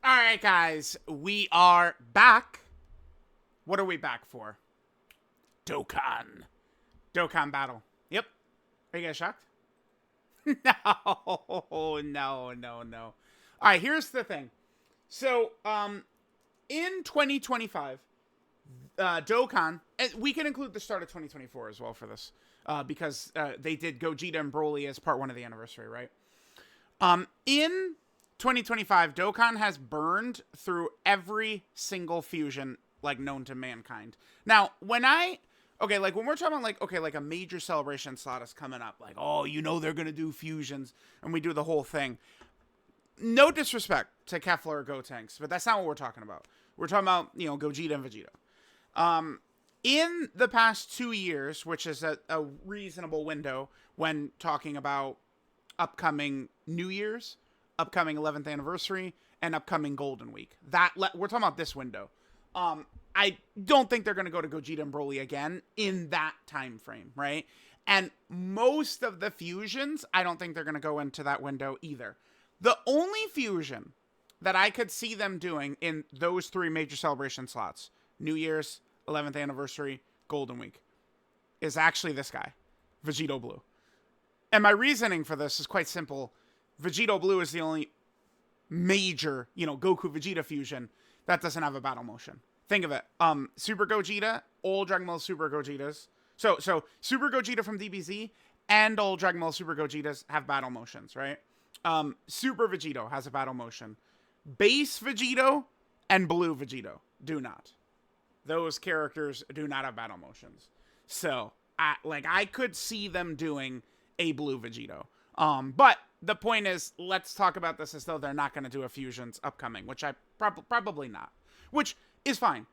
All right, guys, we are back. What are we back for? Dokkan. Dokkan battle. Yep. Are you guys shocked? No. All right, here's the thing. So, in 2025, Dokkan, and we can include the start of 2024 as well for this, because they did Gogeta and Broly as part one of the anniversary, right? In 2025, Dokkan has burned through every single fusion like known to mankind. Now, when we're talking about like a major celebration slot is coming up, like, oh, they're gonna do fusions, and we do the whole thing. No disrespect to Kefla or Gotenks, but that's not what we're talking about. We're talking about, Gogeta and Vegeta. In the past 2 years, which is a reasonable window when talking about upcoming New Year's, upcoming 11th anniversary, and upcoming Golden Week. We're talking about this window. I don't think they're going to go to Gogeta and Broly again in that time frame, right? And most of the fusions, I don't think they're going to go into that window either. The only fusion that I could see them doing in those three major celebration slots, New Year's, 11th anniversary, Golden Week, is actually this guy, Vegito Blue. And my reasoning for this is quite simple. Vegito Blue is the only major, Goku Vegeta fusion that doesn't have a battle motion. Think of it. Super Gogeta, all Dragon Ball Super Gogetas. So Super Gogeta from DBZ and all Dragon Ball Super Gogetas have battle motions, right? Super Vegito has a battle motion. Base Vegito and Blue Vegito do not. Those characters do not have battle motions. So, I could see them doing a Blue Vegito. But the point is, let's talk about this as though they're not going to do a fusions upcoming, which I probably not, which is fine.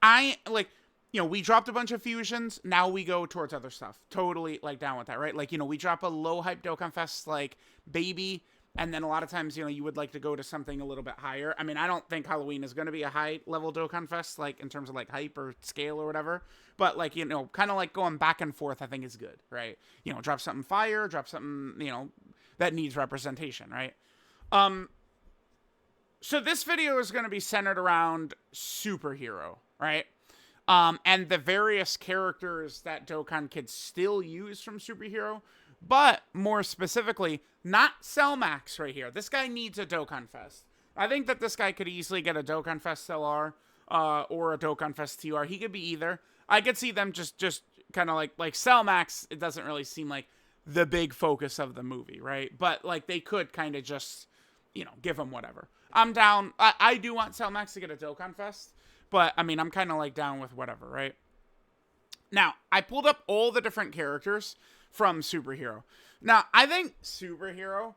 We dropped a bunch of fusions. Now we go towards other stuff. Totally down with that, right? We drop a low hype Dokkan Fest like Baby, and then a lot of times, you would like to go to something a little bit higher. I mean, I don't think Halloween is going to be a high level Dokkan Fest, in terms of hype or scale or whatever. But kind of going back and forth, I think is good, right? Drop something fire, drop something, that needs representation, right? So this video is going to be centered around superhero, right? And the various characters that Dokkan could still use from superhero, but more specifically, not Cellmax right here. This guy needs a Dokkan Fest. I think that this guy could easily get a Dokkan Fest LR, or a Dokkan Fest TR. He could be either. I could see them just kind of like Cellmax. It doesn't really seem like the big focus of the movie, right? But they could kind of just, give him whatever. I'm down. I do want Cellmax to get a Dokkan Fest, but I mean, I'm kind of down with whatever, right? Now, I pulled up all the different characters from Superhero. Now, I think Superhero,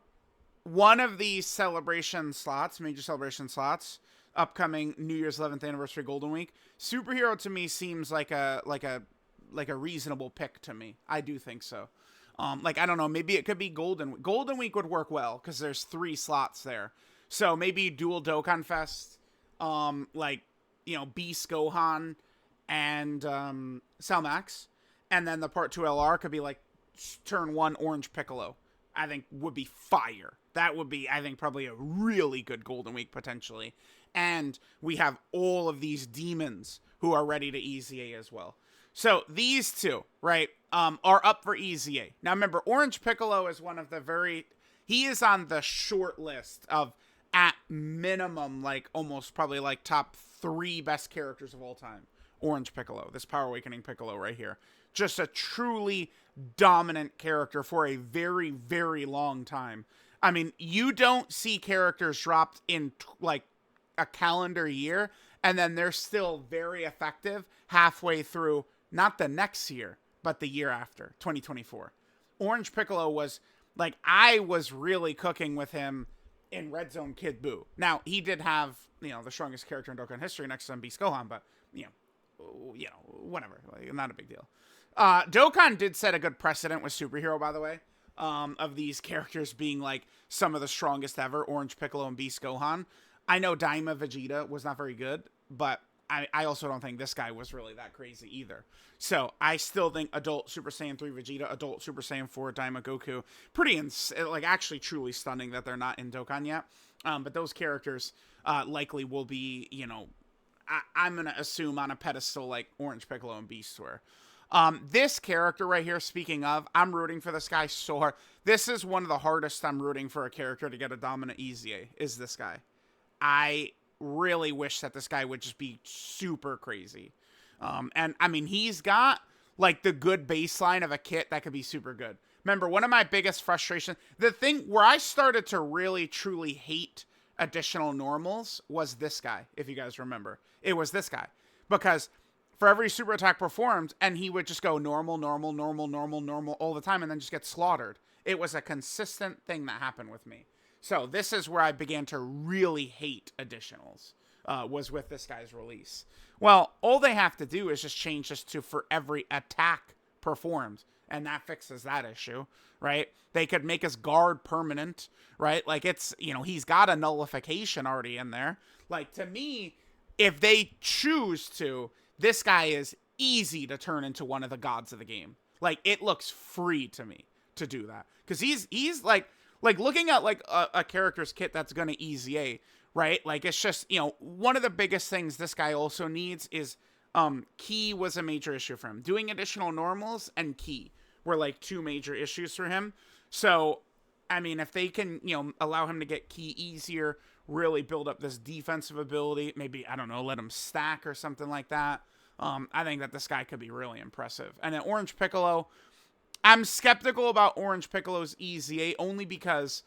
one of these celebration slots, major celebration slots, upcoming New Year's 11th anniversary Golden Week, Superhero to me seems like a reasonable pick to me. I do think so. I don't know, maybe it could be Golden Week. Golden Week would work well because there's 3 slots there. So maybe dual Dokkan Fest, Beast Gohan and Cellmax, and then the Part 2 LR could be turn 1 Orange Piccolo. I think would be fire. That would be, I think, probably a really good Golden Week potentially. And we have all of these demons who are ready to EZA as well. So these two, right, are up for EZA. Now remember, Orange Piccolo is one of the he is on the short list of, at minimum, almost probably top 3 best characters of all time. Orange Piccolo, this Power Awakening Piccolo right here. Just a truly dominant character for a very, very long time. I mean, you don't see characters dropped in a calendar year, and then they're still very effective halfway through, not the next year, but the year after, 2024. Orange Piccolo was, I was really cooking with him in Red Zone Kid Buu. Now, he did have, the strongest character in Dokkan history next to Beast Gohan, but, whatever. Not a big deal. Dokkan did set a good precedent with Superhero, by the way, of these characters being, some of the strongest ever, Orange Piccolo and Beast Gohan. I know Daima Vegeta was not very good, but I also don't think this guy was really that crazy either. So I still think adult Super Saiyan 3 Vegeta, adult Super Saiyan 4 Daima Goku, pretty like actually truly stunning that they're not in Dokkan yet. But those characters likely will be, you know, I'm gonna assume on a pedestal like Orange Piccolo and Beast were. This character right here, speaking of, I'm rooting for this guy so hard. This is one of the hardest I'm rooting for a character to get a dominant EZA, is this guy. I really wish that this guy would just be super crazy. And I mean, he's got like the good baseline of a kit that could be super good. Remember, one of my biggest frustrations, the thing where I started to really truly hate additional normals was this guy, if you guys remember. It was this guy. Because for every super attack performed, and he would just go normal, normal, normal, normal, normal all the time, and then just get slaughtered. It was a consistent thing that happened with me. So this is where I began to really hate additionals, was with this guy's release. Well, all they have to do is just change this to for every attack performed, and that fixes that issue, right? They could make his guard permanent, right? Like, it's, you know, he's got a nullification already in there. Like, to me, if they choose to, this guy is easy to turn into one of the gods of the game. Like, it looks free to me to do that. Because he's like looking at, like, a character's kit that's going to EZA, right? Like, it's just, you know, one of the biggest things this guy also needs is, Ki was a major issue for him. Doing additional normals and Ki were, like, two major issues for him. So, I mean, if they can, you know, allow him to get Ki easier, really build up this defensive ability, maybe, I don't know, let him stack or something like that, I think that this guy could be really impressive. And then Orange Piccolo, I'm skeptical about Orange Piccolo's EZA only because,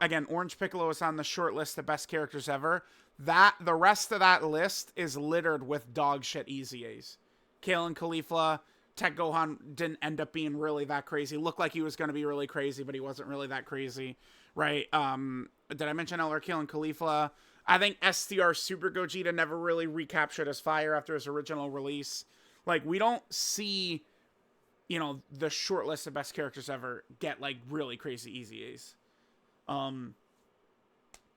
again, Orange Piccolo is on the short list of best characters ever. The rest of that list is littered with dog shit EZAs. Kale and Caulifla, Tech Gohan didn't end up being really that crazy. Looked like he was going to be really crazy, but he wasn't really that crazy, right? Did I mention Elder Kale and Caulifla? I think STR Super Gogeta never really recaptured his fire after his original release. Like, we don't see, you know, the short list of best characters ever get, like, really crazy EZAs.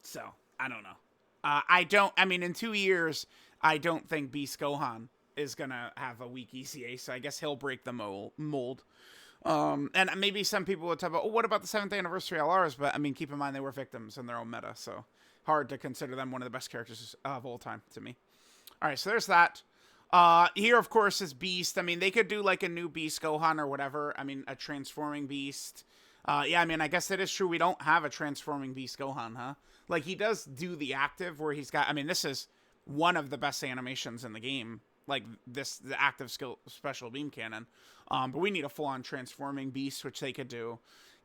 So, I don't know. I mean, in 2 years, I don't think Beast Gohan is gonna have a weak ECA, so I guess he'll break the mold. And maybe some people would talk about, oh, what about the 7th anniversary LRs? But, I mean, keep in mind they were victims in their own meta, so hard to consider them one of the best characters of all time to me. All right, so there's that. Here, of course, is Beast. I mean, they could do, like, a new Beast Gohan or whatever. I mean, a transforming Beast. Yeah, I mean, I guess it is true we don't have a transforming Beast Gohan, huh? Like, he does do the active where he's got, I mean, this is one of the best animations in the game. Like, the active skill special beam cannon. But we need a full-on transforming Beast, which they could do.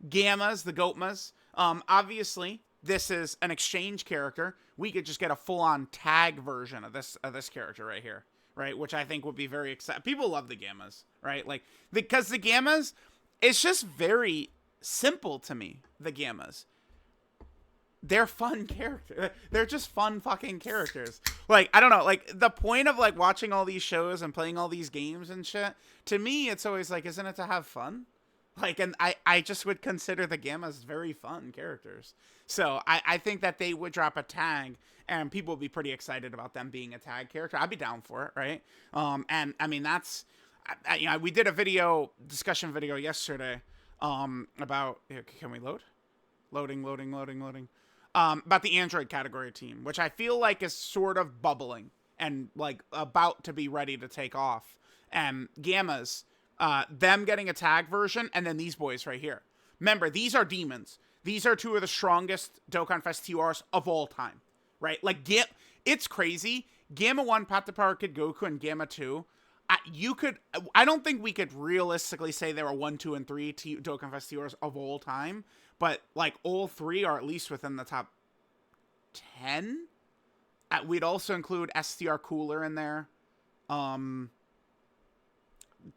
Gammas, the Goatmas. Obviously, this is an exchange character. We could just get a full-on tag version of this character right here, right? Which I think would be very exciting. People love the Gammas, right? Like, because the Gammas, it's just very simple to me, the Gammas. They're fun characters. They're just fun fucking characters. Like, I don't know, like, the point of, like, watching all these shows and playing all these games and shit, to me, it's always like, isn't it to have fun? Like, and I just would consider the Gammas very fun characters. So, I think that they would drop a tag, and people would be pretty excited about them being a tag character. I'd be down for it, right? And, I mean, that's, you know, we did a discussion video yesterday, about, can we load? Loading. About the Android category team, which I feel like is sort of bubbling and, like, about to be ready to take off. And Gammas, them getting a tag version, and then these boys right here. Remember, these are demons. These are two of the strongest Dokkan Fest TRs of all time, right? Like, it's crazy. Gamma 1, Path to Power Kid Goku, and Gamma 2, I don't think we could realistically say there were 1, 2, and 3 Dokkan Fest TRs of all time. But, like, all three are at least within the top 10. We'd also include STR Cooler in there.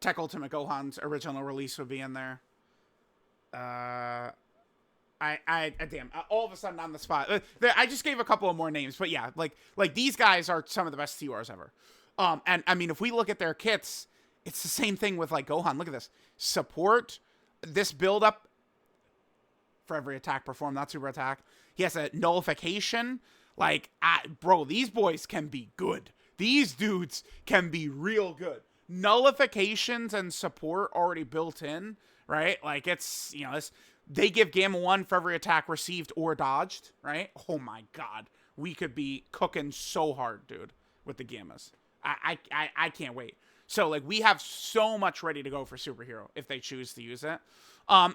Tech Ultimate Gohan's original release would be in there. Damn, all of a sudden on the spot. I just gave a couple of more names, but yeah, like these guys are some of the best TRs ever. And, I mean, if we look at their kits, it's the same thing with, like, Gohan. Look at this. Support, this build-up, for every attack performed, not super attack. He has a nullification. Like, bro, these boys can be good. these dudes can be real good. Nullifications and support already built in, right? Like it's, they give Gamma 1 for every attack received or dodged, right? Oh my god. We could be cooking so hard, dude, with the Gammas. I can't wait. So, like, we have so much ready to go for Superhero if they choose to use it.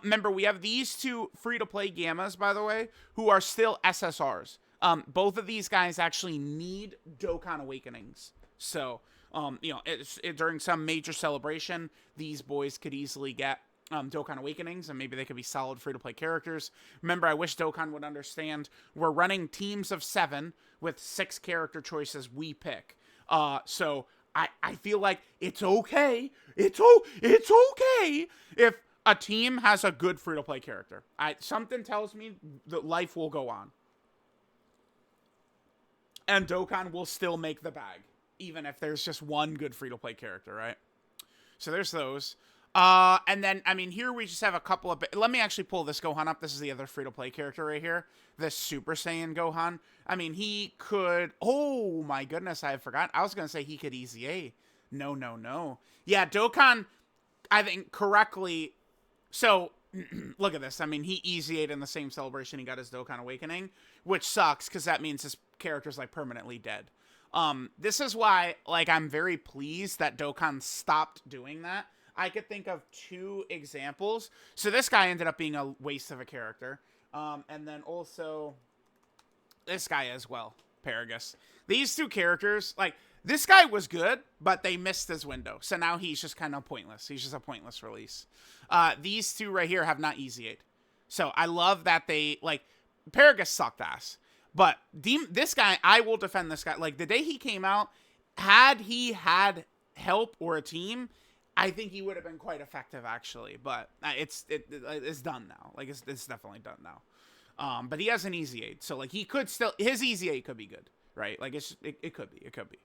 Remember, we have these two free-to-play Gammas, by the way, who are still SSRs. Both of these guys actually need Dokkan Awakenings. So, during some major celebration, these boys could easily get Dokkan Awakenings, and maybe they could be solid free-to-play characters. Remember, I wish Dokkan would understand we're running teams of 7 with 6 character choices we pick. So I feel like it's okay. It's okay if a team has a good free-to-play character. Something tells me that life will go on. And Dokkan will still make the bag, even if there's just one good free-to-play character, right? So there's those. And then, I mean, here we just have a couple of... Let me actually pull this Gohan up. This is the other free-to-play character right here. This Super Saiyan Gohan. I mean, he could... Oh, my goodness, I forgot. I was going to say he could Easy A. No. Yeah, Dokkan, I think, correctly... So, look at this. I mean, he Easy A'd in the same celebration he got his Dokkan Awakening, which sucks, because that means his character's, like, permanently dead. This is why, like, I'm very pleased that Dokkan stopped doing that. I could think of 2 examples. So this guy ended up being a waste of a character. And then also this guy as well, Paragus. These 2 characters, like, this guy was good, but they missed his window. So now he's just kind of pointless. He's just a pointless release. These 2 right here have not Easy A'd. So I love that they, like, Paragus sucked ass. But this guy, I will defend this guy. Like, the day he came out, had he had help or a team, I think he would have been quite effective, actually. But it's done now. Like, it's definitely done now. But he has an Easy A. So, like, he could still... His Easy A could be good, right? Like, it could be. It could be.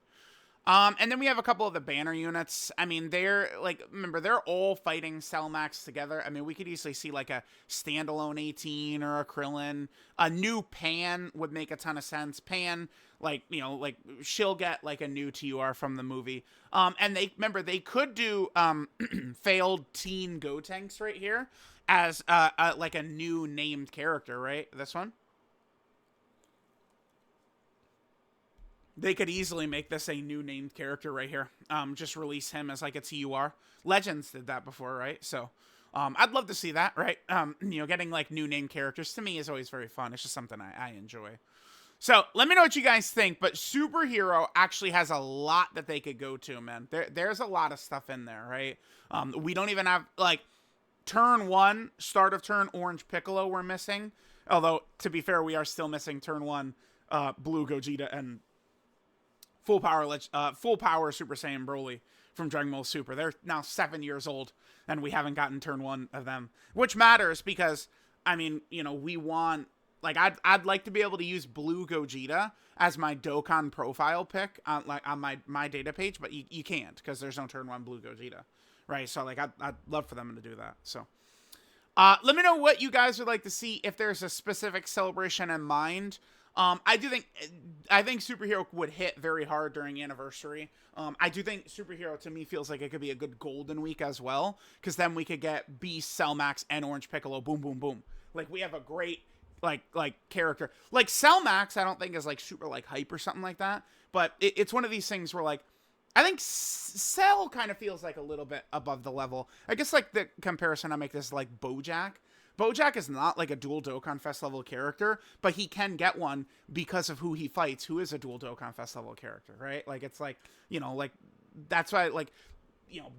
And then we have a couple of the banner units. I mean, they're, like... Remember, they're all fighting Cell Max together. I mean, we could easily see, like, a standalone 18 or a Krillin. A new Pan would make a ton of sense. Pan... Like, like, she'll get, like, a new TUR from the movie. And they could do, failed teen Gotenks right here as, like, a new named character, right? This one? They could easily make this a new named character right here. Just release him as, like, a TUR. Legends did that before, right? So, I'd love to see that, right? Getting, like, new named characters to me is always very fun. It's just something I enjoy. So, let me know what you guys think, but Superhero actually has a lot that they could go to, man. There's a lot of stuff in there, right? We don't even have, like, Turn 1, start of turn, Orange Piccolo we're missing. Although, to be fair, we are still missing Turn 1, Blue Gogeta, and Full Power Super Saiyan Broly from Dragon Ball Super. They're now 7 years old, and we haven't gotten Turn 1 of them. Which matters, because, I mean, we want... Like, I'd like to be able to use Blue Gogeta as my Dokkan profile pick on my data page, but you can't, because there's no Turn 1 Blue Gogeta, right? So, like, I'd love for them to do that. So, let me know what you guys would like to see, if there's a specific celebration in mind. I think Superhero would hit very hard during Anniversary. I do think Superhero, to me, feels like it could be a good Golden Week as well, because then we could get Beast, Cell Max, and Orange Piccolo, boom, boom, boom. Like, we have a great... like character. Like, Cell Max, I don't think is, like, super, like, hype or something like that. But it's one of these things where, like, I think Cell kind of feels like a little bit above the level. I guess, like, the comparison I make this is, like, Bojack. Bojack is not, like, a dual Dokkan Fest level character, but he can get one because of who he fights, who is a dual Dokkan Fest level character, right? Like, it's like, like, that's why, like,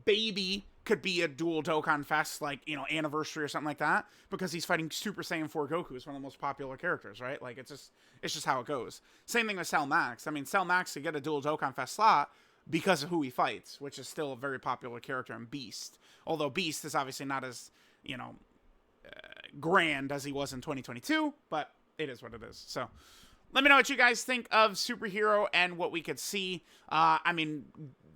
Baby could be a dual Dokkan Fest, like, Anniversary or something like that, because he's fighting Super Saiyan 4 Goku, who's one of the most popular characters, right? Like, it's just how it goes. Same thing with Cell Max. I mean, Cell Max could get a dual Dokkan Fest slot because of who he fights, which is still a very popular character in Beast. Although Beast is obviously not as, grand as he was in 2022, but it is what it is. So, let me know what you guys think of Superhero and what we could see. I mean...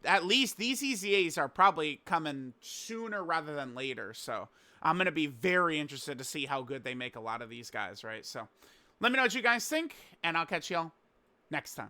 At least these EZAs are probably coming sooner rather than later. So I'm going to be very interested to see how good they make a lot of these guys, right? So let me know what you guys think, and I'll catch y'all next time.